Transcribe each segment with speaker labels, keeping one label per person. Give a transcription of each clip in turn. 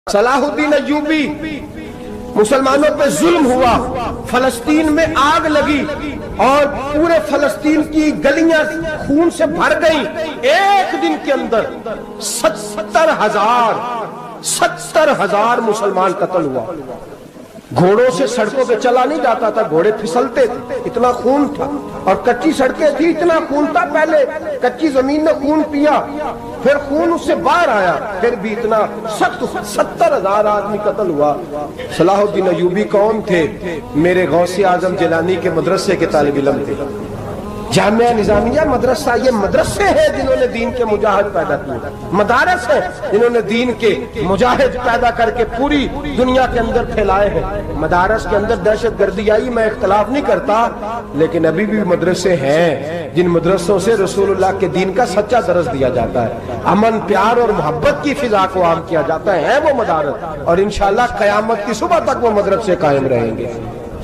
Speaker 1: صلاح الدین ایوبی مسلمانوں پہ ظلم ہوا، فلسطین میں آگ لگی اور پورے فلسطین کی گلیاں خون سے بھر گئیں۔ ایک دن کے اندر 70,000 مسلمان قتل ہوا۔ گھوڑوں سے سڑکوں پہ چلا نہیں جاتا تھا، گھوڑے پھسلتے تھے، اتنا خون تھا، اور کچی سڑکیں تھی، اتنا خون تھا۔ پہلے کچی زمین نے خون پیا، پھر خون اس سے باہر آیا، پھر بھی اتنا سخت 70,000 آدمی قتل ہوا۔ صلاح الدین ایوبی کون تھے؟ میرے غوث اعظم جیلانی کے مدرسے کے طالب علم تھے۔ جامعہ نظامیہ مدرسہ، یہ مدرسے ہیں جنہوں نے دین کے مجاہد پیدا کیے، مدارس ہیں جنہوں نے دین کے مجاہد پیدا کر کے پوری دنیا کے اندر پھیلائے ہیں۔ مدارس کے اندر دہشت گردی آئی، میں اختلاف نہیں کرتا، لیکن ابھی بھی مدرسے ہیں جن مدرسوں سے رسول اللہ کے دین کا سچا درس دیا جاتا ہے، امن، پیار اور محبت کی فضا کو عام کیا جاتا ہے وہ مدارس، اور انشاءاللہ قیامت کی صبح تک وہ مدرسے قائم رہیں گے۔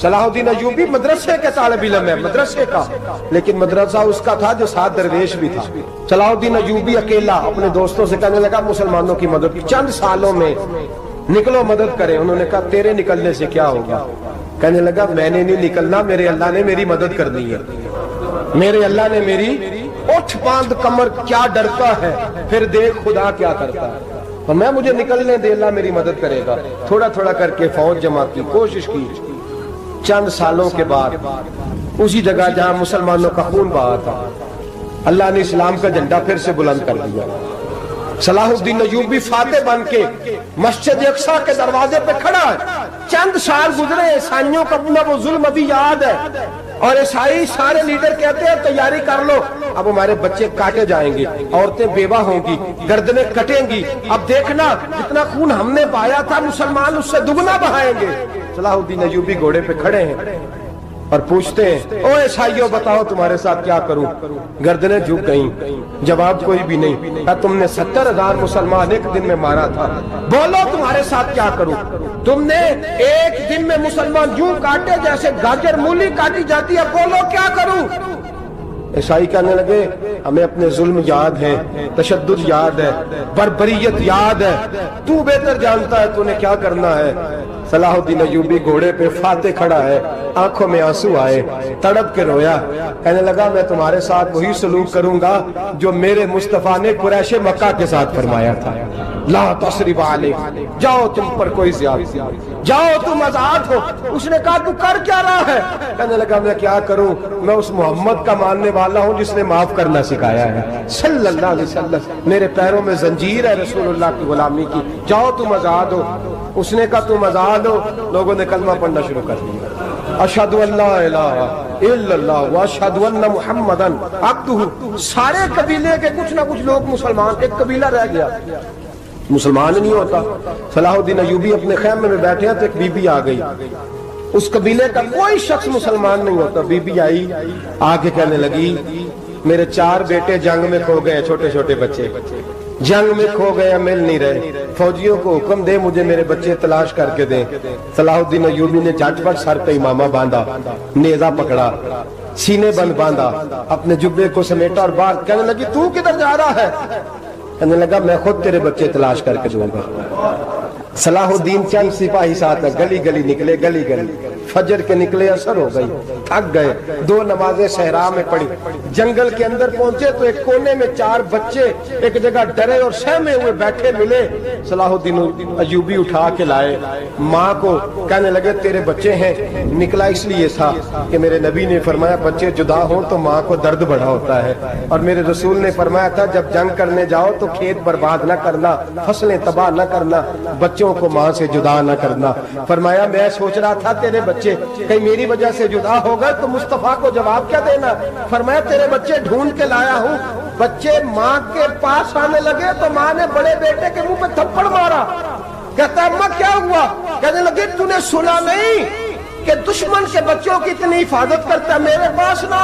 Speaker 1: صلاح الدین ایوبی مدرسے کے طالب علم ہے، مدرسے کا، لیکن مدرسہ اس کا تھا جو ساتھ درویش بھی تھا۔ صلاح الدین ایوبی اکیلا اپنے دوستوں سے کہنے لگا مسلمانوں کی مدد، چند سالوں میں نکلو مدد کریں۔ انہوں نے کہا تیرے نکلنے سے کیا ہوگا؟ کہنے لگا میں نے نہیں نکلنا، میرے اللہ نے میری مدد کرنی ہے، میرے اللہ نے میری اٹھ باندھ کمر، کیا ڈرتا ہے پھر دیکھ خدا کیا کرتا ہے، اور میں مجھے نکلنے دے، اللہ میری مدد کرے گا۔ تھوڑا تھوڑا کر کے فوج جمع کی، کوشش کی۔ چند سالوں کے بعد اسی جگہ جہاں مسلمانوں کا خون بہا تھا، اللہ نے اسلام کا جھنڈا پھر سے بلند کر دیا۔ صلاح الدین ایوبی فاتح بن کے مسجد اقصی کے دروازے پہ کھڑا ہے۔ چند سال گزرے، عیسائیوں کا اپنا وہ ظلم ابھی یاد ہے، اور عیسائی سارے لیڈر کہتے ہیں تیاری کر لو، اب ہمارے بچے کاٹے جائیں گے، عورتیں بیوہ ہوں گی، گردنیں کٹیں گی، اب دیکھنا جتنا خون ہم نے بہایا تھا مسلمان اس سے دگنا بہائیں گے۔ صلاح الدین ایوبی گھوڑے پہ کھڑے ہیں اور پوچھتے ہیں او عیسائیوں بتاؤ تمہارے ساتھ کیا کروں؟ گردنیں جھک گئیں، جواب کوئی بھی نہیں۔ تم نے 70,000 مسلمان ایک دن میں مارا تھا، بولو تمہارے ساتھ کیا کروں؟ تم نے ایک دن میں مسلمان یوں کاٹے جیسے گاجر مولی کاٹی جاتی ہے، بولو کیا کروں؟ عیسائی کہنے لگے ہمیں اپنے ظلم یاد ہے، تشدد یاد ہے، بربریت یاد ہے، تو بہتر جانتا ہے تو نے کیا کرنا ہے۔ صلاح الدین ایوبی گھوڑے پہ فاتح کھڑا ہے، آنکھوں میں آنسو آئے، تڑپ کے رویا، کہنے لگا میں تمہارے ساتھ وہی سلوک کروں گا جو میرے مصطفیٰ نے قریش مکہ کے ساتھ فرمایا تھا، لا تصریب علیکم، جاؤ تم پر کوئی زیادتی، جاؤ تم آزاد ہو۔ اس نے کہا تو کر کیا رہا ہے؟ کہنے لگا میں کیا کروں، میں اس محمد کا ماننے والا ہوں جس نے معاف کرنا سکھایا ہے صلی اللہ علیہ وسلم، میرے پیروں میں زنجیر ہے رسول اللہ کی غلامی کی، جاؤ تم آزاد ہو۔ اس نے کہا تم آزاد ہو، لوگوں نے کلمہ پڑھنا شروع کر دیا، اشہد ان لا الہ الا اللہ واشہد ان محمدن عبدہ۔ سارے قبیلے کے کچھ نہ کچھ لوگ مسلمان، ایک قبیلہ رہ گیا مسلمان نہیں ہوتا۔ صلاح الدین ایوبی اپنے خیمے میں بیٹھے ہیں تو ایک بی بی آ گئی، اس قبیلے کا کوئی شخص مسلمان نہیں ہوتا۔ بی بی آئی، آگے کہنے لگی میرے 4 بیٹے جنگ میں کھو گئے، چھوٹے چھوٹے بچے جنگ میں کھو گئے، مل نہیں رہے، فوجیوں کو حکم دے مجھے میرے بچے تلاش کر کے دیں۔ صلاح الدین ایوبی نے جھٹ پٹ سر پہ امامہ باندھا، نیزہ پکڑا، سینے بند باندھا، اپنے جبے کو سمیٹا اور باہر کہنے لگی تو کدھر جا رہا ہے؟ کہنے لگا میں خود تیرے بچے تلاش کر کے دوں گا۔ صلاح الدین چند سپاہی ساتھ گلی گلی نکلے، گلی گلی فجر کے نکلے، اثر ہو گئی، تھک گئے، 2 نمازیں صحرا میں پڑھی، جنگل کے اندر پہنچے تو ایک کونے میں 4 بچے ایک جگہ ڈرے اور سہمے ہوئے بیٹھے ملے۔ صلاح الدین ایوبی اٹھا کے لائے، ماں کو کہنے لگے تیرے بچے ہیں، نکلا اس لیے تھا کہ میرے نبی نے فرمایا بچے جدا ہوں تو ماں کو درد بڑا ہوتا ہے، اور میرے رسول نے فرمایا تھا جب جنگ کرنے جاؤ تو کھیت برباد نہ کرنا، فصلیں تباہ نہ کرنا، بچوں کو ماں سے جدا نہ کرنا۔ فرمایا میں سوچ رہا تھا تیرے بچے کہیں میری وجہ سے جدا ہو گئے تو مصطفیٰ کو جواب کیا دینا؟ فرمایا تیرے بچے ڈھونڈ کے لایا ہوں۔ بچے ماں کے پاس آنے لگے تو ماں نے بڑے بیٹے کے منہ پہ تھپڑ مارا، کہتا اماں کیا ہوا؟ کہنے لگے تو نے سنا نہیں کہ دشمن کے بچوں کی اتنی حفاظت کرتا ہے، میرے پاس نہ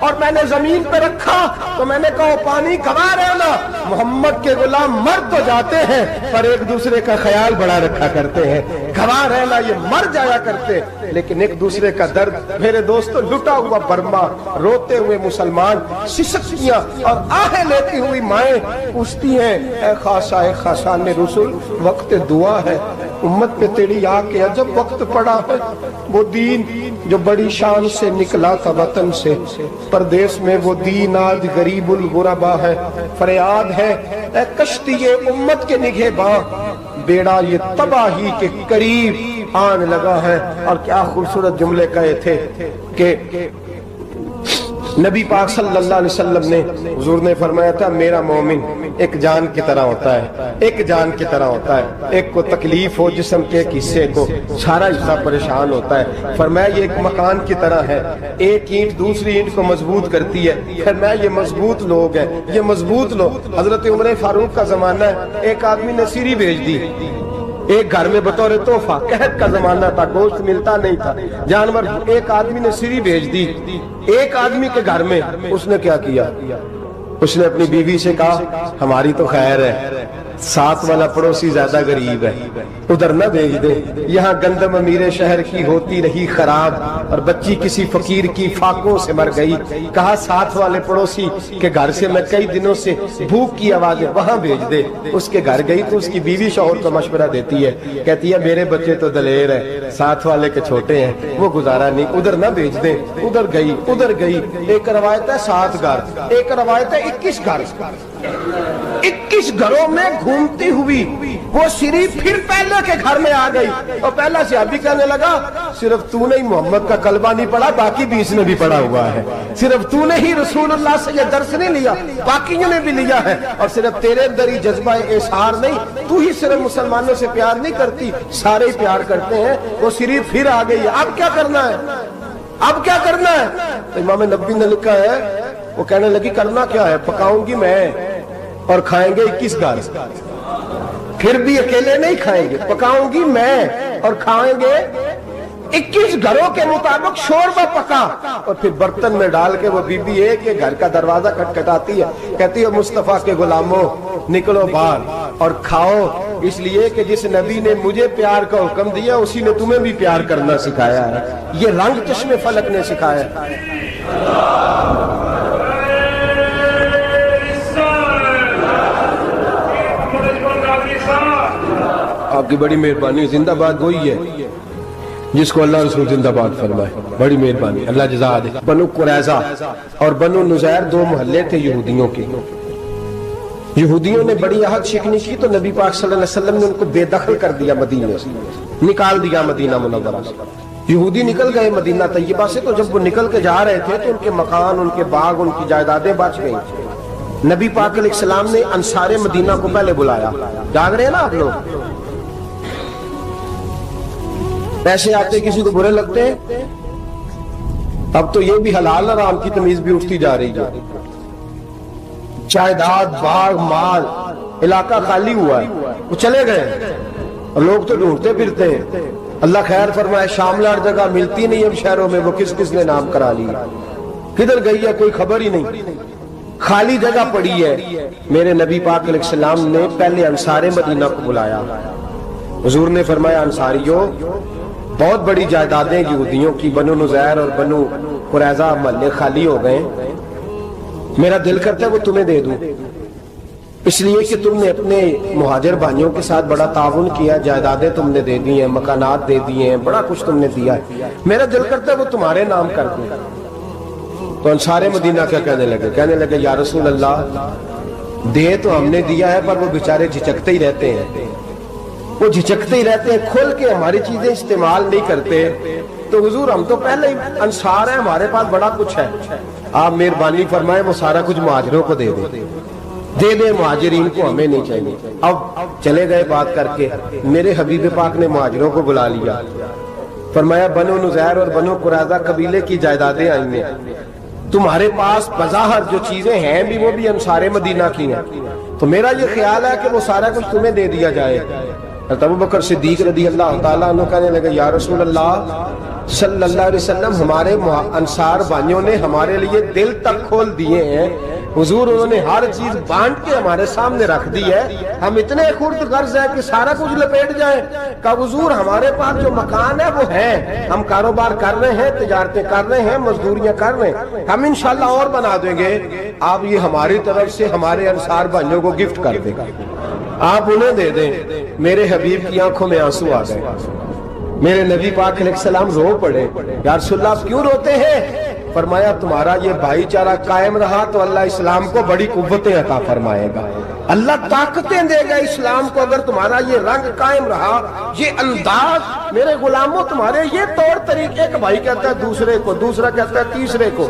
Speaker 1: اور میں نے زمین پہ رکھا تو میں نے کہا پانی گوا رہنا، محمد کے غلام مر تو جاتے ہیں پر ایک دوسرے کا خیال بڑا رکھا کرتے ہیں، گوا رہنا یہ مر جایا کرتے لیکن ایک دوسرے کا درد۔ میرے دوستو لٹا ہوا برما، روتے ہوئے مسلمان، سسکیاں اور آہیں لیتی ہوئی مائیں پوچھتی ہیں اے خاصان رسول وقت دعا ہے، امت پہ تیری آ کے عجب وقت پڑا ہے۔ وہ دین جو بڑی شان سے نکلا تھا وطن سے، پردیس میں وہ دین آج غریب الغربا ہے۔ فریاد ہے اے کشتی امت کے نگہباں، بیڑا یہ تباہی کے قریب آن لگا ہے۔ اور کیا خوبصورت جملے کہے تھے کہ نبی پاک صلی اللہ علیہ وسلم نے، حضور نے فرمایا تھا میرا مومن ایک جان کی طرح ہوتا ہے، ایک جان کی طرح ہوتا ہے، ایک کو تکلیف ہو جسم کے ایک حصے کو سارا حصہ پریشان ہوتا ہے۔ فرمایا یہ ایک مکان کی طرح ہے، ایک اینٹ دوسری اینٹ کو مضبوط کرتی ہے۔ فرمایا یہ مضبوط لوگ ہیں، یہ مضبوط لوگ۔ حضرت عمر فاروق کا زمانہ ہے، ایک آدمی نے سیری بھیج دی ایک گھر میں بطور تحفہ، قحط کا زمانہ تھا، گوشت ملتا نہیں تھا، جانور، ایک آدمی نے سیری بھیج دی ایک آدمی کے گھر میں۔ اس نے کیا کیا؟ اس نے اپنی بیوی سے کہا ہماری تو خیر ہے، ساتھ والا پڑوسی زیادہ غریب ہے، ادھر نہ بھیج دے، یہاں گندم امیر شہر کی ہوتی رہی خراب اور بچی کسی فقیر کی فاقوں سے مر گئی۔ کہا ساتھ والے پڑوسی کے گھر سے میں کئی دنوں سے بھوک کی آوازیں وہاں بھیج دے۔ اس کے گھر گئی تو اس کی بیوی شوہر کو مشورہ دیتی ہے، کہتی ہے میرے بچے تو دلیر ہے، ساتھ والے کے چھوٹے ہیں، وہ گزارا نہیں، ادھر نہ بھیج دیں۔ ادھر گئی۔ ایک روایت ہے 7 گھر، ایک روایت ہے 21 گھر، 21 گھروں میں گھومتی ہوئی وہ سری پھر پہلے کے گھر میں آ گئی اور پہلا صحابی کہنے لگا صرف تو نے محمد کا کلمہ نہیں پڑھا، باقی 20 نے بھی پڑھا ہوا ہے، صرف تو نے ہی رسول اللہ سے یہ درس نہیں لیا، باقیوں نے بھی لیا ہے، اور صرف تیرے اندر ہی جذبہ اظہار نہیں، تو ہی صرف مسلمانوں سے پیار نہیں کرتی، سارے ہی پیار کرتے ہیں۔ وہ سری پھر آ گئی ہے، اب کیا کرنا ہے؟ اب کیا کرنا ہے؟ تو امام نبوی نے لکھا ہے وہ کہنے لگی کرنا کیا ہے؟ پکاؤں گی میں اور کھائیں گے 21 گھر، پھر بھی اکیلے نہیں کھائیں گے، پکاؤں گی میں اور کھائیں گے 21 گھروں کے مطابق شوربہ پکا، اور پھر برتن میں ڈال کے وہ بی بی ایک گھر کا دروازہ کھٹکھٹاتی ہے، کہتی ہے مصطفیٰ کے غلاموں نکلو باہر اور کھاؤ، اس لیے کہ جس نبی نے مجھے پیار کا حکم دیا اسی نے تمہیں بھی پیار کرنا سکھایا ہے، یہ رنگ چشم فلک نے سکھایا ہے۔ آپ کی بڑی مہربانی، زندہ باد وہی ہے جس کو اللہ رسول زندہ باد فرمائے، بڑی مہربانی، اللہ جزا دے۔ بنو قریظہ اور بنو نذیر 2 محلے تھے یہودیوں کے۔ یہودیوں نے بڑی عہد شکنی کی تو نبی پاک صلی اللہ علیہ وسلم نے ان کو بے دخل کر دیا، مدینہ سے نکال دیا، مدینہ منورہ سے۔ یہودی نکل گئے مدینہ طیبہ سے، تو جب وہ نکل کے جا رہے تھے تو ان کے مکان، ان کے باغ، ان کی جائیدادیں بچ گئیں۔ نبی پاک علیہ السلام نے انصار مدینہ کو پہلے بلایا، جاگ رہے ہیں نا آپ لوگ؟ پیسے آتے کسی کو برے لگتے ہیں، اب تو یہ بھی حلال حرام کی تمیز بھی اٹھتی جا رہی ہے۔ جائیداد، باغ، مال، علاقہ خالی ہوا ہے، وہ چلے گئے اور لوگ تو ڈھونڈتے پھرتے ہیں۔ اللہ خیر فرمائے، شاملہ جگہ ملتی نہیں اب شہروں میں، وہ کس کس نے نام کرا لی، کدھر گئی ہے کوئی خبر ہی نہیں، خالی جگہ پڑی ہے۔ میرے نبی پاک علیہ السلام نے پہلے انصار مدینہ کو بلایا، حضور نے فرمایا انصاریوں بہت بڑی جائیدادیں یہودیوں کی، بنو نذیر اور بنو قریظہ محلے خالی ہو گئے، میرا دل کرتا ہے وہ تمہیں دے دوں، اس لیے کہ تم نے اپنے مہاجر بھائیوں کے ساتھ بڑا تعاون کیا، جائیدادیں تم نے دے دی ہیں، مکانات دے دیے ہیں، بڑا کچھ تم نے دیا ہے، میرا دل کرتا ہے وہ تمہارے نام کر دوں۔ تو انصار مدینہ کیا کہنے لگے یا رسول اللہ دے تو ہم نے دیا ہے پر وہ بیچارے جھچکتے ہی رہتے ہیں، وہ جھچکتے ہی رہتے ہیں، کھول کے ہماری چیزیں استعمال نہیں کرتے۔ تو حضور ہم تو پہلے ہی انصار ہیں، ہمارے پاس بڑا کچھ ہے، آپ مہربانی فرمائیں وہ سارا کچھ مہاجروں کو دے دیں، مہاجرین کو ہمیں نہیں چاہیے۔ اب چلے گئے بات کر کے، میرے حبیب پاک نے مہاجروں کو بلا لیا، فرمایا بنو نذیر اور بنو قریظہ قبیلے کی جائیدادیں آئی ہیں، تمہارے پاس بظاہر جو چیزیں ہیں بھی وہ بھی انصار مدینہ کی ہیں، تو میرا یہ خیال ہے کہ وہ سارا کچھ تمہیں دے دیا جائے۔ ابو بکر صدیق رضی اللہ تعالیٰ عنہ کہنے لگے یا رسول اللہ صلی اللہ علیہ وسلم ہمارے انصار بھائیوں نے ہمارے لیے دل تک کھول دیے ہیں حضور، انہوں نے ہر چیز بانٹ کے ہمارے سامنے رکھ دی ہے، ہم اتنے خرد غرض ہیں کہ سارا کچھ لپیٹ جائیں۔ کہا حضور ہمارے پاس جو مکان ہے وہ ہے، ہم کاروبار کر رہے ہیں، تجارتیں کر رہے ہیں، مزدوریاں کر رہے ہیں، ہم انشاءاللہ اور بنا دیں گے، آپ یہ ہماری طرف سے ہمارے انصار بھائیوں کو گفٹ کر دیں گا، آپ انہیں دے دیں۔ میرے حبیب کی آنکھوں میں آنسو آ گئے، میرے نبی پاک علیہ السلام رو پڑے، یا رسول اللہ آپ کیوں روتے ہیں؟ فرمایا تمہارا یہ بھائی چارہ قائم رہا تو اللہ اسلام کو بڑی قوتیں عطا فرمائے گا، اللہ طاقتیں دے گا اسلام کو، اگر تمہارا یہ رنگ قائم رہا، یہ انداز، میرے غلاموں تمہارے یہ طور طریقے، ایک بھائی کہتا ہے دوسرے کو، دوسرا کہتا ہے تیسرے کو۔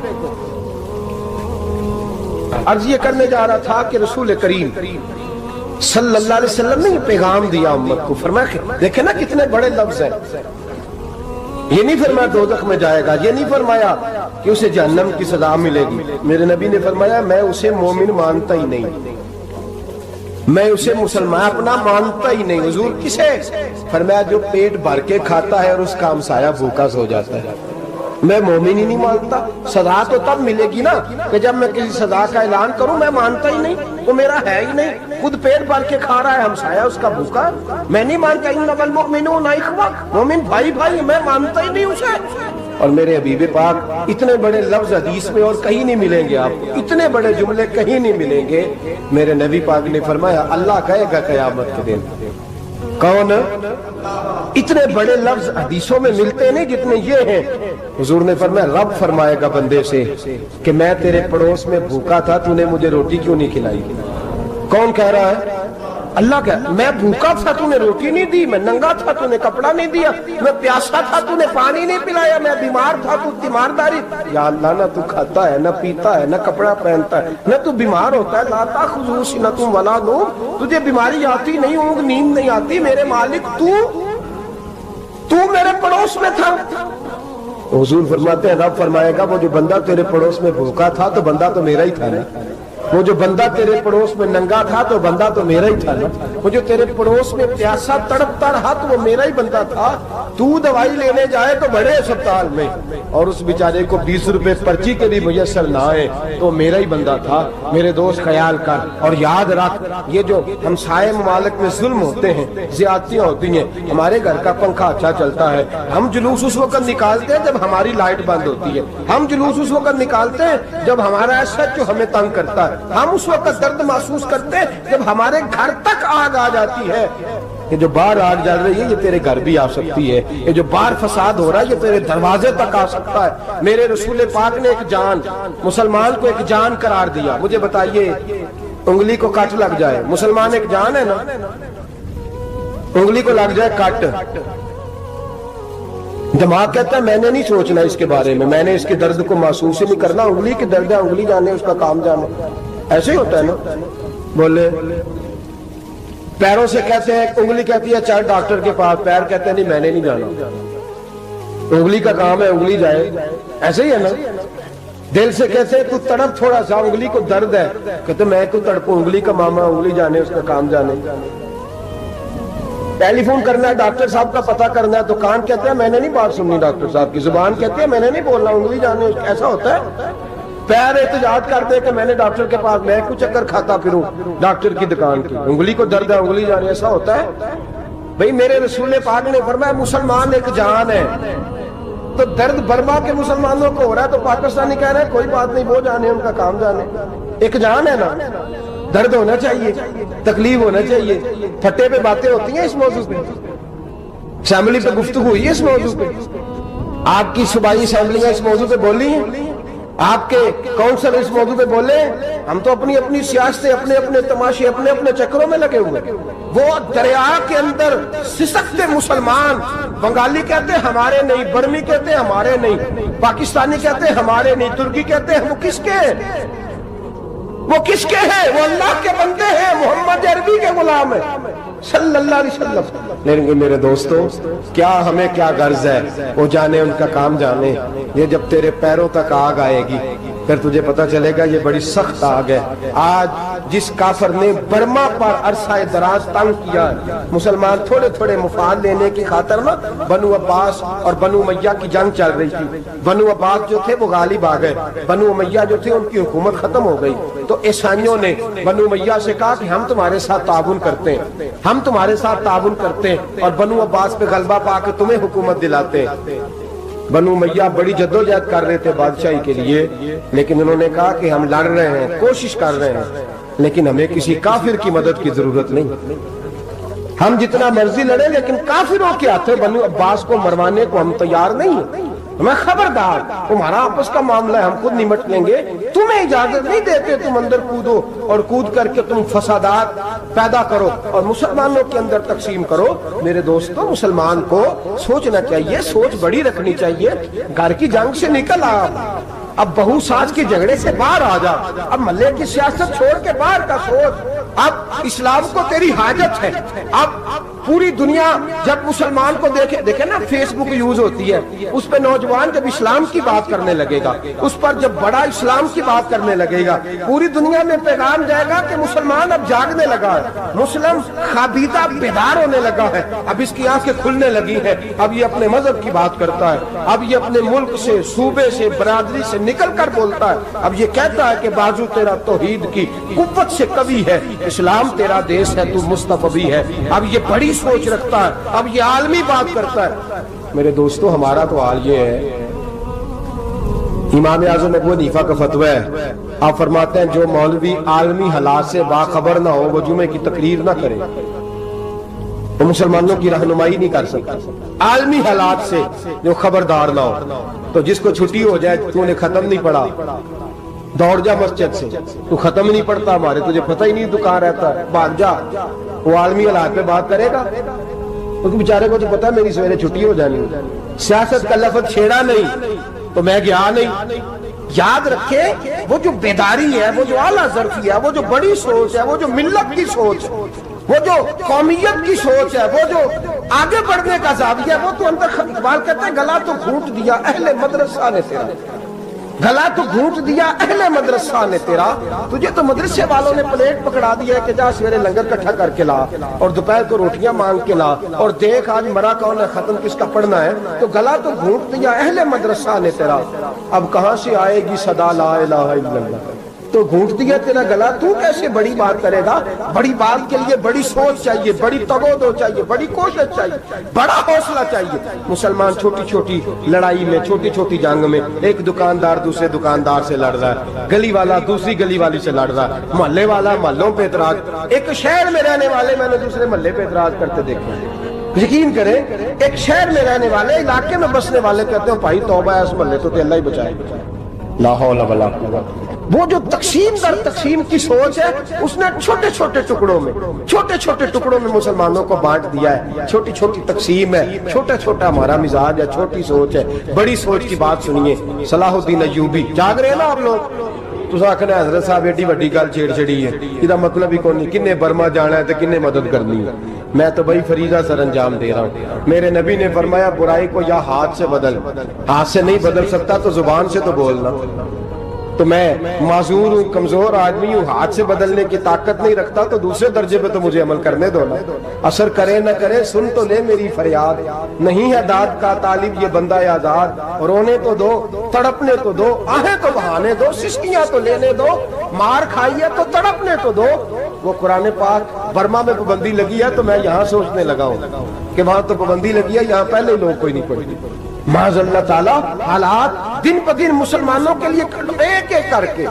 Speaker 1: عرض یہ کرنے جا رہا تھا کہ رسول کریم صلی اللہ علیہ وسلم نے یہ پیغام دیا امت کو، فرمایا دیکھیں نا کتنے بڑے لفظ ہیں، یہ نہیں فرمایا دوزخ میں جائے گا، یہ نہیں فرمایا کہ اسے جہنم کی سزا ملے گی، میرے نبی نے فرمایا میں اسے مومن مانتا ہی نہیں، میں اسے مسلمان اپنا مانتا ہی نہیں۔ حضور کسے؟ فرمایا جو پیٹ بھر کے کھاتا ہے اور اس کا ہمسایہ بھوکا سو جاتا ہے، میں مومن ہی نہیں مانتا۔ سزا تو تب ملے گی نا کہ جب میں کسی سزا کا اعلان کروں، میں مانتا ہی نہیں، وہ میرا ہے ہی نہیں، خود پیٹ بھر کے کھا رہا ہے، ہمسایہ اس کا بھوکا، میں نہیں مانتا۔ انما المؤمنون اخوہ، مومن بھائی بھائی، میں مانتا ہی نہیں اسے۔ اور میرے حبیب پاک اتنے بڑے لفظ حدیث میں اور کہیں نہیں ملیں گے، آپ اتنے بڑے جملے کہیں نہیں ملیں گے۔ میرے نبی پاک نے فرمایا اللہ کہے گا قیامت کے دن، کون؟ اتنے بڑے لفظ حدیثوں میں ملتے نہیں جتنے یہ ہیں۔ حضور نے فرمایا رب فرمائے گا بندے سے کہ میں تیرے پڑوس میں بھوکا تھا، تو نے مجھے روٹی کیوں نہیں کھلائی؟ کون کہہ رہا ہے؟ اللہ کہہ، میں بھوکا تھا تو نے روٹی نہیں دی، میں ننگا تھا تو نے کپڑا نہیں دیا، میں پیاسا تھا تو نے پانی نہیں پلایا، میں بیمار تھا تو تیمارداری۔ یا اللہ نہ تو کھاتا ہے، نہ پیتا ہے، نہ کپڑا پہنتا ہے، نہ تو بیمار ہوتا ہے، لا تاخذہ سنۃ ولا نوم، تجھے بیماری آتی نہیں، اونگ نیند نہیں آتی، میرے مالک تو میرے پڑوس میں تھا۔ حضور فرماتے ہیں رب فرمائے گا وہ جو بندہ تیرے پڑوس میں بھوکا تھا تو بندہ تو میرا ہی تھا نا، وہ جو بندہ تیرے پڑوس میں ننگا تھا تو بندہ تو میرا ہی تھا نا، وہ جو تیرے پڑوس میں پیاسا تڑپتا رہا تو وہ میرا ہی بندہ تھا۔ تو دوائی لینے جائے تو بڑے اسپتال میں اور اس بیچارے کو 20 روپے پرچی کے بھی میسر نہ آئے تو میرا ہی بندہ تھا۔ میرے دوست خیال کر اور یاد رکھ، یہ جو ہمسائے ممالک میں ظلم ہوتے ہیں، زیادتیاں ہوتی ہیں، ہمارے گھر کا پنکھا اچھا چلتا ہے، ہم جلوس اس وقت نکالتے ہیں جب ہماری لائٹ بند ہوتی ہے، ہم جلوس اس وقت نکالتے ہیں جب ہمارا ایسا جو ہمیں تنگ کرتا ہے، ہم اس وقت درد محسوس کرتے ہیں جب ہمارے گھر تک آگ آ جاتی ہے۔ یہ جو باہر آگ جل رہی ہے یہ تیرے گھر بھی آ سکتی ہے، یہ جو باہر فساد ہو رہا ہے یہ تیرے دروازے تک آ سکتا ہے۔ میرے رسول پاک نے ایک جان، مسلمان کو ایک جان قرار دیا۔ مجھے بتائیے انگلی کو کٹ لگ جائے، مسلمان ایک جان ہے نا، انگلی کو لگ جائے کٹ، دماغ کہتا ہے میں نے نہیں سوچنا اس کے بارے میں نے اس کے درد کو محسوس ہی نہیں کرنا، انگلی کی درد ہے، انگلی جانے اس کا کام جانے، ایسے ہی ہوتا ہے نا۔ بولے پیروں سے کہتے ہیں، انگلی کہتی ہے چل ڈاکٹر کے پاس، پیر کہتے ہیں نہیں میں نے نہیں جانا، انگلی کا کام ہے انگلی جائے، ایسے ہی ہے نا۔ دل سے کہتے ہیں تو تڑپ تھوڑا سا، انگلی کو درد ہے، کہتے میں کو تڑپوں، انگلی کا ماما، انگلی جانے اس کا کام جانے۔ ٹیلی فون کرنا ہے، ڈاکٹر صاحب کا پتہ کرنا ہے، تو کان کہتے ہیں میں نے نہیں بات سننی ڈاکٹر صاحب کی، زبان کہتی ہے میں نے نہیں بولنا، انگلی جانے، ایسا ہوتا ہے۔ پیر احتجاج کرتے کہ میں نے ڈاکٹر کے پاس، میں کچھ چکر کھاتا پھروں ڈاکٹر کی دکان کی، انگلی کو درد ہے انگلی جانے، ایسا ہوتا ہے بھئی؟ میرے رسول پاک نے فرمایا مسلمان ایک جان ہے، تو درد برما کے مسلمانوں کو ہو رہا ہے تو پاکستانی کہہ رہے ہیں کوئی بات نہیں، وہ جانے ان کا کام جانے، ایک جان ہے نا۔ درد ہونا چاہیے، تکلیف ہونا چاہیے، پھٹے پہ باتیں ہوتی ہیں اس موضوع پہ، اسمبلی پہ گفتگو ہوئی ہے اس موضوع پہ، آپ کی صوبائی اسمبلیاں اس موضوع پہ بولی ہیں، آپ کے کونسل اس موضوع پہ بولے، ہم تو اپنی اپنی سیاستیں، اپنے اپنے تماشے، اپنے اپنے چکروں میں لگے ہوئے۔ وہ دریا کے اندر سسکتے مسلمان، بنگالی کہتے ہیں ہمارے نہیں، برمی کہتے ہیں ہمارے نہیں، پاکستانی کہتے ہیں ہمارے نہیں، ترکی کہتے ہیں وہ کس کے ہیں؟ وہ کس کے ہیں؟ وہ اللہ کے بندے ہیں، محمد عربی کے غلام ہیں صلی اللہ علیہ وسلم۔ لیکن میرے دوستو کیا ہمیں کیا غرض ہے، وہ جانے ان کا کام جانے، یہ جب تیرے پیروں تک آگ آئے گی پھر تجھے پتہ چلے گا یہ بڑی سخت آگ ہے. آج جس کافر نے برما پر عرصہ دراز تنگ کیا، مسلمان تھوڑے تھوڑے مفاد لینے کی خاطر نا، بنو عباس اور بنو امیہ کی جنگ چل رہی تھی. بنو عباس جو تھے وہ غالب آ گئے، بنو امیہ جو تھے ان کی حکومت ختم ہو گئی. تو عیسائیوں نے بنو امیہ سے کہا کہ ہم تمہارے ساتھ تعاون کرتے ہیں، ہم تمہارے ساتھ تعاون کرتے ہیں اور بنو عباس پہ غلبہ پا کے تمہیں حکومت دلاتے ہیں. بنو امیہ بڑی جدوجہد کر رہے تھے بادشاہی کے لیے، لیکن انہوں نے کہا کہ ہم لڑ رہے ہیں، کوشش کر رہے ہیں، لیکن ہمیں کسی کافر کی مدد کی ضرورت نہیں. ہم جتنا مرضی لڑیں لیکن کافروں کے ہاتھوں بنو عباس کو مروانے کو ہم تیار نہیں ہیں. ہمیں خبردار، تمہارا آپس کا معاملہ ہے، ہم خود نمٹ لیں گے، تمہیں اجازت نہیں دیتے تم اندر کودو اور کود کر کے تم فسادات پیدا کرو اور مسلمانوں کے اندر تقسیم کرو. میرے دوستو، مسلمان کو سوچنا چاہیے، سوچ بڑی رکھنی چاہیے. گھر کی جنگ سے نکل آ، اب بہو ساس کے جھگڑے سے باہر آ جا، اب محلے کی سیاست چھوڑ کے باہر کا سوچ. اب اسلام کو تیری حاجت ہے. اب پوری دنیا جب مسلمان کو دیکھے نا، فیس بک یوز ہوتی ہے، اس پہ نوجوان جب اسلام کی بات کرنے لگے گا، اس پر جب بڑا اسلام کی بات کرنے لگے گا، پوری دنیا میں پیغام جائے گا کہ مسلمان اب جاگنے لگا ہے، مسلم خوابیدہ بیدار ہونے لگا ہے، اب اس کی آنکھیں کھلنے لگی ہیں، اب یہ اپنے مذہب کی بات کرتا ہے، اب یہ اپنے ملک سے، صوبے سے، برادری سے نکل کر بولتا ہے. اب یہ کہتا ہے کہ بازو تیرا توحید کی قوت سے قوی ہے، اسلام تیرا دیس ہے، تو مصطفی ہے. اب یہ بڑی سوچ رکھتا ہے، اب یہ عالمی بات کرتا ہے. میرے دوستو، ہمارا تو حال یہ ہے. امام اعظم ابو حنیفہ کا فتویٰ ہے، آپ فرماتے ہیں جو مولوی عالمی حالات سے باخبر نہ ہو وہ جمعے کی تقریر نہ کرے، وہ مسلمانوں کی رہنمائی نہیں کر سکتا. عالمی حالات سے جو خبردار نہ ہو، تو جس کو چھٹی ہو جائے، تو نے ختم نہیں پڑھا، دوڑ جا مسجد سے، تو ختم نہیں پڑھتا ہمارے، تجھے پتہ ہی نہیں تو کہاں رہتا ہے، بھاگ جا. وہ عالمی حالات پہ بات کرے گا، کیونکہ بیچارے کو تو پتہ ہے میری سویرے چھٹی ہو جانی. سیاست کا لفظ چھیڑا نہیں تو میں گیا نہیں. یاد رکھے، وہ جو بیداری ہے، وہ جو اعلیٰ ظرفی ہے، وہ جو بڑی سوچ ہے، وہ جو ملت کی سوچ ہے، وہ جو قومیت کی سوچ ہے، وہ جو آگے بڑھنے کا زاویہ ہے، وہ تو اندر اقبال کہتے ہیں گلا تو گھونٹ دیا اہل مدرسہ نے تیرا، گلا تو گھونٹ دیا اہل مدرسہ نے تیرا. تجھے تو مدرسے والوں نے پلیٹ پکڑا دیا ہے کہ جا سویرے لنگر کٹھا کر کے لا اور دوپہر کو روٹیاں مانگ کے لا اور دیکھ آج مرا کون ہے، ختم کس کا پڑھنا ہے. تو گلا تو گھونٹ دیا اہل مدرسہ نے تیرا، اب کہاں سے آئے گی صدا لا الہ الا اللہ. تو گھونٹ دیا تیرا گلا، تو کیسے بڑی بات کرے گا؟ بڑی بات کے لیے بڑی سوچ چاہیے، بڑی تگودو چاہیے، بڑی کوشش چاہیے، بڑا حوصلہ چاہیے. مسلمان چھوٹی چھوٹی لڑائی میں، چھوٹی چھوٹی جنگ میں، ایک دکاندار دوسرے دکاندار سے لڑ رہا ہے، گلی والا دوسری گلی والی سے لڑ رہا ہے، محلے والا محلوں پہ اعتراض. ایک شہر میں رہنے والے میں نے دوسرے محلے پہ اعتراض کرتے دیکھا. یقین کریں، ایک شہر میں رہنے والے، علاقے میں بسنے والے کہتے ہیں بھائی توبہ ہے اس محلے تو اللہ ہی بچائے. لا حول ولا قوت. وہ جو تقسیم در تقسیم کی سوچ ہے، اس نے چھوٹے چھوٹے ٹکڑوں میں مسلمانوں کو بانٹ دیا ہے. چھوٹی چھوٹی تقسیم ہے، چھوٹا چھوٹا ہمارا مزاج ہے، چھوٹی سوچ ہے. بڑی سوچ کی بات سنیے. صلاح الدین ایوبی، جاگ رہے ہیں نا آپ لوگ؟ تو آخنا حضرت صاحب ایڈی وڈی گل چھیڑ چھڑی ہے، یہ مطلب ہی کون نہیں، کنے برما جانا ہے تو کنے مدد کرنی ہے. میں تو بھائی فریضہ سر انجام دے رہا ہوں. میرے نبی نے فرمایا برائی کو یا ہاتھ سے بدل، ہاتھ سے نہیں بدل سکتا تو زبان سے تو بولنا. تو میں معذور ہوں، کمزور آدمی ہوں، ہاتھ سے بدلنے کی طاقت نہیں رکھتا، تو دوسرے درجے پہ تو مجھے عمل کرنے دو نا. اثر کرے نہ کرے سن تو لے میری فریاد، نہیں ہے داد کا طالب یہ بندہ آزاد. رونے تو دو، تڑپنے تو دو، آہیں تو بہانے دو، سسکیاں تو لینے دو، مار کھائیے تو تڑپنے تو دو. وہ قرآن پاک برما میں پابندی لگی ہے تو میں یہاں سوچنے لگا ہوں کہ وہاں تو پابندی لگی ہے، یہاں پہلے لوگ کوئی نہیں پڑھی. معاذ اللہ تعالیٰ حالات دن پہ دن مسلمانوں کے لیے ایک ایک کر کے.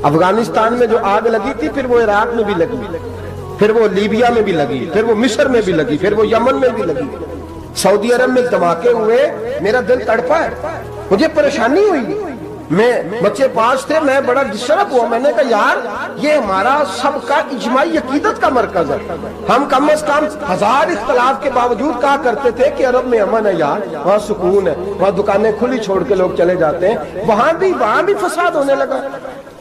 Speaker 1: افغانستان میں جو آگ لگی تھی، پھر وہ عراق میں بھی لگی، پھر وہ لیبیا میں بھی لگی، پھر وہ مصر میں بھی لگی، پھر وہ یمن میں بھی لگی. سعودی عرب میں دھماکے ہوئے، میرا دل تڑپا ہے، مجھے پریشانی ہوئی. میں بچے پاس تھے، میں بڑا ڈسٹرب ہوا. میں نے کہا یار یہ ہمارا سب کا اجماعی عقیدت کا مرکز ہے. ہم کم از کم 1000 اختلاف کے باوجود کہا کرتے تھے کہ عرب میں امن ہے یار، وہاں سکون ہے، وہاں دکانیں کھلی چھوڑ کے لوگ چلے جاتے ہیں. وہاں بھی فساد ہونے لگا،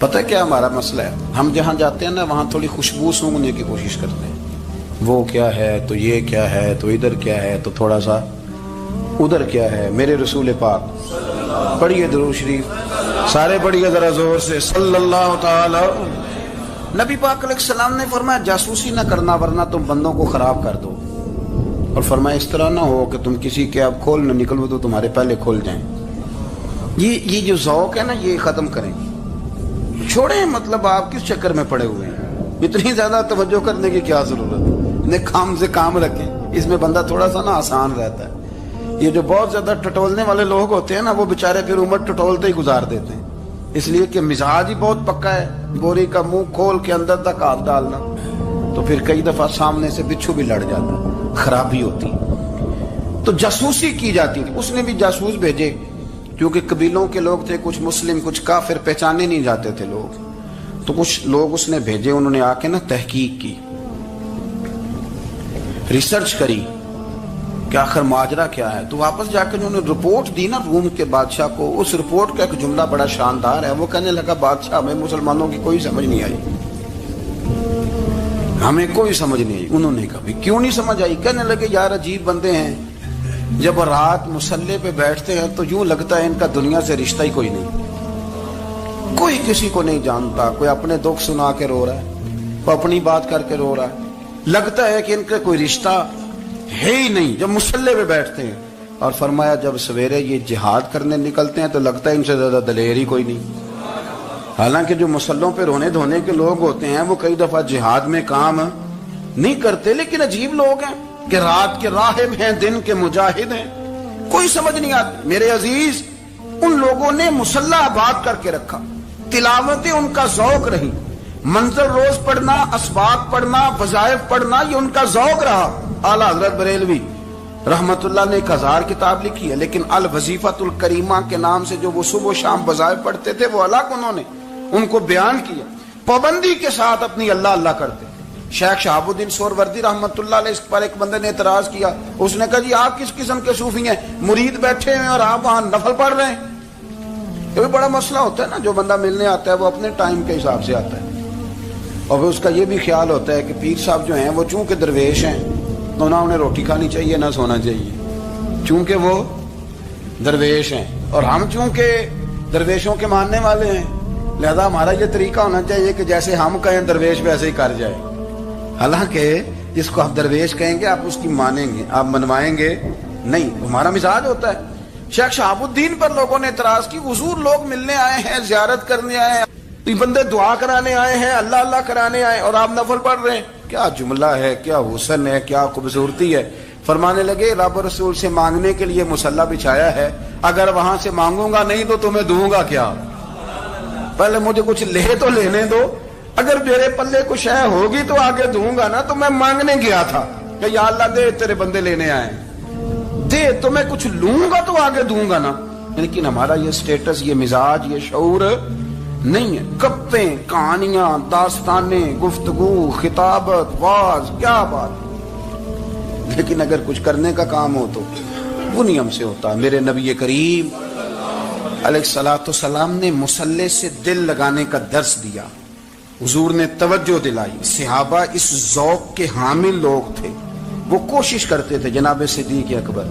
Speaker 2: پتہ ہے کیا ہمارا مسئلہ ہے؟ ہم جہاں جاتے ہیں نا وہاں تھوڑی خوشبو سونگنے کی کوشش کرتے ہیں. وہ کیا ہے تو یہ کیا ہے تو ادھر کیا ہے تو تھوڑا سا ادھر کیا ہے. میرے رسول پاک پڑھیے درود شریف سارے پڑھیے ذرا زور سے صلی اللہ تعالی. نبی پاک علیہ السلام نے فرمایا جاسوسی نہ کرنا ورنہ تم بندوں کو خراب کر دو. اور فرمایا اس طرح نہ ہو کہ تم کسی کے اب کھول نہ نکلو تو تمہارے پہلے کھول جائیں. یہ جو ذوق ہے نا یہ ختم کریں, چھوڑیں. مطلب آپ کس چکر میں پڑے ہوئے ہیں؟ اتنی زیادہ توجہ کرنے کی کیا ضرورت ہے؟ انہیں کام سے کام رکھیں. اس میں بندہ تھوڑا سا نا آسان رہتا ہے. یہ جو بہت زیادہ ٹٹولنے والے لوگ ہوتے ہیں نا وہ بےچارے پھر عمر ٹٹولتے ہی گزار دیتے ہیں, اس لیے کہ مزاج ہی بہت پکا ہے. بوری کا منہ کھول کے اندر تک ہاتھ ڈالنا تو پھر کئی دفعہ سامنے سے بچھو بھی لڑ جاتا ہے, خرابی ہوتی. تو جاسوسی کی جاتی تھی. اس نے بھی جاسوس بھیجے کیونکہ قبیلوں کے لوگ تھے, کچھ مسلم کچھ کافر, پہچانے نہیں جاتے تھے لوگ. تو کچھ لوگ اس نے بھیجے, انہوں نے آ کے نا تحقیق کی, ریسرچ کری کہ آخر ماجرا کیا ہے. تو واپس جا کے انہوں نے رپورٹ دی نا روم کے بادشاہ کو. اس رپورٹ کا ایک جملہ بڑا شاندار ہے. وہ کہنے لگا بادشاہ ہمیں مسلمانوں کی کوئی سمجھ نہیں آئی, ہمیں کوئی سمجھ نہیں آئی. انہوں نے کہا کیوں نہیں سمجھ آئی؟ کہنے لگے یار عجیب بندے ہیں, جب رات مسلح پہ بیٹھتے ہیں تو یوں لگتا ہے ان کا دنیا سے رشتہ ہی کوئی نہیں, کوئی کسی کو نہیں جانتا. کوئی اپنے دکھ سنا کے رو رہا ہے, کوئی اپنی بات کر کے رو رہا ہے. لگتا ہے کہ ان کا کوئی رشتہ ہے ہی نہیں جب مسلح پہ بیٹھتے ہیں. اور فرمایا جب سویرے یہ جہاد کرنے نکلتے ہیں تو لگتا ہے ان سے زیادہ دلیر ہی کوئی نہیں. حالانکہ جو مسلحوں پہ رونے دھونے کے لوگ ہوتے ہیں وہ کئی دفعہ جہاد میں کام نہیں کرتے, لیکن عجیب لوگ ہیں کہ رات کے راہب ہیں, دن کے مجاہد ہیں, کوئی سمجھ نہیں آتی. میرے عزیز ان لوگوں نے مسلح آباد کر کے رکھا, تلاوتیں ان کا ذوق رہی, منزل روز پڑھنا, اسباق پڑھنا, وظائف پڑھنا یہ ان کا ذوق رہا. اعلیٰ حضرت بریلوی رحمت اللہ نے 1000 کتاب لکھی ہے, لیکن الوظیفۃ الکریمہ کے نام سے جو وہ صبح و شام وظائف پڑھتے تھے وہ الگ انہوں نے ان کو بیان کیا, پابندی کے ساتھ اپنی اللہ اللہ کرتے. شیخ شہاب الدین سہروردی رحمت اللہ علیہ اس پر ایک بندے نے اعتراض کیا. اس نے کہا جی آپ کس قسم کے صوفی ہیں, مرید بیٹھے ہیں اور آپ وہاں نفل پڑھ رہے ہیں. یہ بھی بڑا مسئلہ ہوتا ہے نا, جو بندہ ملنے آتا ہے وہ اپنے ٹائم کے حساب سے آتا ہے, اور پھر اس کا یہ بھی خیال ہوتا ہے کہ پیر صاحب جو ہیں وہ چونکہ درویش ہیں تو نہ انہیں روٹی کھانی چاہیے نہ سونا چاہیے, چونکہ وہ درویش ہیں, اور ہم چونکہ درویشوں کے ماننے والے ہیں لہذا ہمارا یہ طریقہ ہونا چاہیے کہ جیسے ہم کہیں درویش ویسے ہی کر جائے. حالانکہ جس کو آپ درویش کہیں گے آپ اس کی مانیں گے, آپ منوائیں گے نہیں, ہمارا مزاج ہوتا ہے. شیخ شہاب الدین پر لوگوں نے اعتراض کی, حضور لوگ ملنے آئے ہیں, زیارت کرنے آئے ہیں, بندے دعا کرانے آئے ہیں, اللہ اللہ کرانے آئے اور آپ نفل پڑھ رہے ہیں. کیا جملہ ہے, کیا حسن ہے, کیا خوبصورتی ہے. فرمانے لگے رب رسول سے مانگنے کے لیے مصلی بچھایا ہے, اگر وہاں سے مانگوں گا نہیں تو تمہیں دوں گا کیا؟ پہلے مجھے کچھ لے تو لینے دو, اگر میرے پلے کچھ ہے ہوگی تو آگے دوں گا نا. تو میں مانگنے گیا تھا کہ یا اللہ دے, تیرے بندے لینے آئے دے, تو میں کچھ لوں گا تو آگے دوں گا نا. لیکن ہمارا یہ سٹیٹس, یہ مزاج, یہ شعور نہیں ہے. گپیں, کہانیاں, داستانیں, گفتگو, خطابت, واز, کیا بات. لیکن اگر کچھ کرنے کا کام ہو تو وہ نہیں ہم سے ہوتا. میرے نبی کریم علیہ الصلوۃ والسلام نے مصلی سے دل لگانے کا درس دیا, حضور نے توجہ دلائی. صحابہ اس ذوق کے حامل لوگ تھے, وہ کوشش کرتے تھے. جناب صدیق اکبر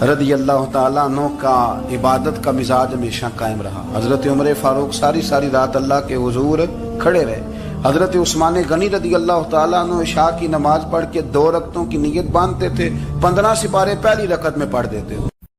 Speaker 2: رضی اللہ تعالیٰ عنہ کا عبادت کا مزاج ہمیشہ قائم رہا. حضرت عمر فاروق ساری رات اللہ کے حضور کھڑے رہے. حضرت عثمان غنی رضی اللہ تعالیٰ عنہ عشاء کی نماز پڑھ کے 2 رکعتوں کی نیت باندھتے تھے, 15 سپارے پہلی رکعت میں پڑھ دیتے.